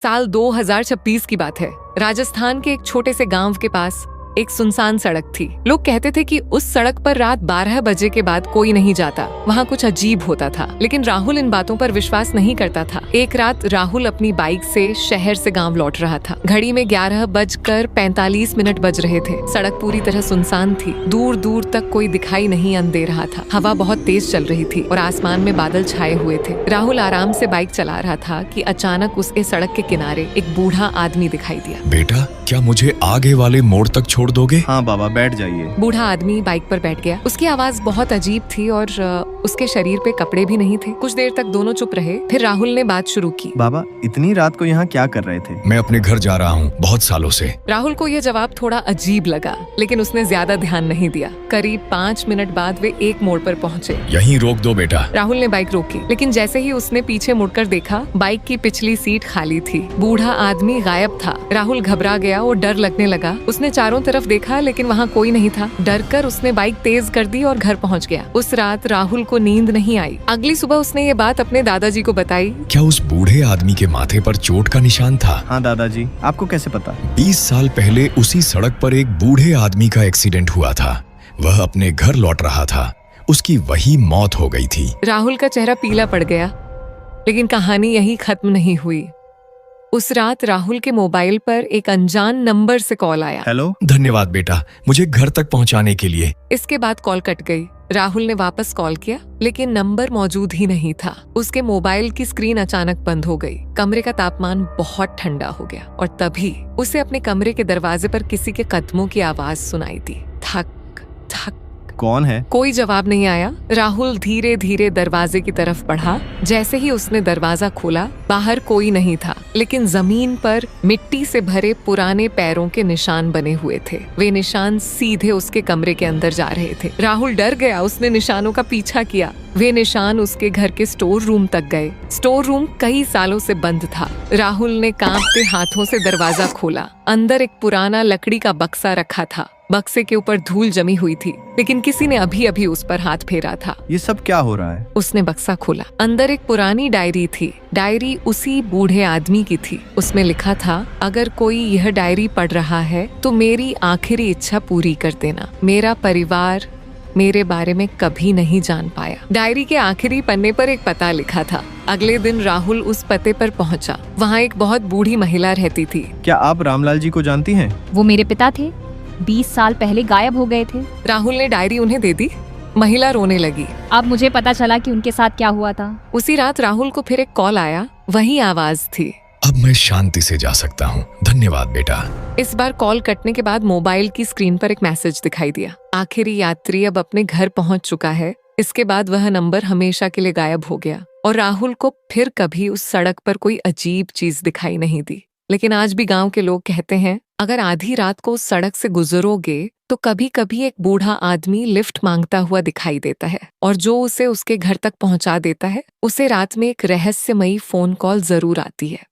साल 2026 की बात है। राजस्थान के एक छोटे से गांव के पास एक सुनसान सड़क थी। लोग कहते थे कि उस सड़क पर रात 12 बजे के बाद कोई नहीं जाता, वहाँ कुछ अजीब होता था। लेकिन राहुल इन बातों पर विश्वास नहीं करता था। एक रात राहुल अपनी बाइक से शहर से गांव लौट रहा था। घड़ी में 11:45 बज रहे थे। सड़क पूरी तरह सुनसान थी। दूर दूर तक कोई दिखाई नहीं दे रहा था। हवा बहुत तेज चल रही थी और आसमान में बादल छाए हुए थे। राहुल आराम से बाइक चला रहा था कि अचानक उसके सड़क के किनारे एक बूढ़ा आदमी दिखाई दिया। बेटा, क्या मुझे आगे वाले मोड़ तक छोड़ दोगे? हाँ बाबा, बैठ जाइए। बूढ़ा आदमी बाइक पर बैठ गया। उसकी आवाज बहुत अजीब थी और उसके शरीर पे कपड़े भी नहीं थे। कुछ देर तक दोनों चुप रहे। फिर राहुल ने बात शुरू की। बाबा, इतनी रात को यहाँ क्या कर रहे थे? मैं अपने घर जा रहा हूँ, बहुत सालों से। राहुल को यह जवाब थोड़ा अजीब लगा, लेकिन उसने ज्यादा ध्यान नहीं दिया। करीब 5 मिनट बाद वे एक मोड़ पर पहुँचे। यहीं रोक दो बेटा। राहुल ने बाइक रोकी, लेकिन जैसे ही उसने पीछे मुड़कर देखा, बाइक की पिछली सीट खाली थी। बूढ़ा आदमी गायब था। राहुल घबरा गया और डर लगने लगा। उसने चारों तरफ देखा, लेकिन वहाँ कोई नहीं था। डर कर उसने बाइक तेज कर दी और घर पहुँच गया। उस रात राहुल को नींद नहीं आई। अगली सुबह उसने ये बात अपने दादाजी को बताई। क्या उस बूढ़े आदमी के माथे पर चोट का निशान था? हाँ दादाजी, आपको कैसे पता? 20 साल पहले उसी सड़क पर एक बूढ़े आदमी का एक्सीडेंट हुआ था। वह अपने घर लौट रहा था। उसकी वही मौत हो गई थी। राहुल का चेहरा पीला पड़ गया, लेकिन कहानी यही खत्म नहीं हुई। उस रात राहुल के मोबाइल पर एक अनजान नंबर से कॉल आया। हेलो। धन्यवाद बेटा, मुझे घर तक पहुंचाने के लिए। इसके बाद कॉल कट गई। राहुल ने वापस कॉल किया, लेकिन नंबर मौजूद ही नहीं था। उसके मोबाइल की स्क्रीन अचानक बंद हो गई। कमरे का तापमान बहुत ठंडा हो गया और तभी उसे अपने कमरे के दरवाजे पर किसी के कदमों की आवाज सुनाई दी। थक थक। कौन है? कोई जवाब नहीं आया। राहुल धीरे धीरे दरवाजे की तरफ बढ़ा। जैसे ही उसने दरवाजा खोला, बाहर कोई नहीं था, लेकिन जमीन पर मिट्टी से भरे पुराने पैरों के निशान बने हुए थे। वे निशान सीधे उसके कमरे के अंदर जा रहे थे। राहुल डर गया। उसने निशानों का पीछा किया। वे निशान उसके घर के स्टोर रूम तक गए। स्टोर रूम कई सालों से बंद था। राहुल ने कांपते हाथों से दरवाजा खोला। अंदर एक पुराना लकड़ी का बक्सा रखा था। बक्से के ऊपर धूल जमी हुई थी, लेकिन किसी ने अभी अभी उस पर हाथ फेरा था। ये सब क्या हो रहा है? उसने बक्सा खोला। अंदर एक पुरानी डायरी थी। डायरी उसी बूढ़े आदमी की थी। उसमें लिखा था, अगर कोई यह डायरी पढ़ रहा है तो मेरी आखिरी इच्छा पूरी कर देना। मेरा परिवार मेरे बारे में कभी नहीं जान पाया। डायरी के आखिरी पन्ने पर एक पता लिखा था। अगले दिन राहुल उस पते पर पहुंचा। वहाँ एक बहुत बूढ़ी महिला रहती थी। क्या आप रामलाल जी को जानती हैं? वो मेरे पिता थे। 20 साल पहले गायब हो गए थे। राहुल ने डायरी उन्हें दे दी। महिला रोने लगी। अब मुझे पता चला कि उनके साथ क्या हुआ था। उसी रात राहुल को फिर एक कॉल आया। वही आवाज थी। अब मैं शांति से जा सकता हूँ। धन्यवाद बेटा। इस बार कॉल कटने के बाद मोबाइल की स्क्रीन पर एक मैसेज दिखाई दिया। आखिरी यात्री अब अपने घर पहुंच चुका है। इसके बाद वह नंबर हमेशा के लिए गायब हो गया और राहुल को फिर कभी उस सड़क पर कोई अजीब चीज दिखाई नहीं दी। लेकिन आज भी गांव के लोग कहते हैं, अगर आधी रात को उस सड़क से गुजरोगे तो कभी कभी एक बूढ़ा आदमी लिफ्ट मांगता हुआ दिखाई देता है और जो उसे उसके घर तक पहुंचा देता है, उसे रात में एक रहस्यमयी फोन कॉल जरूर आती है।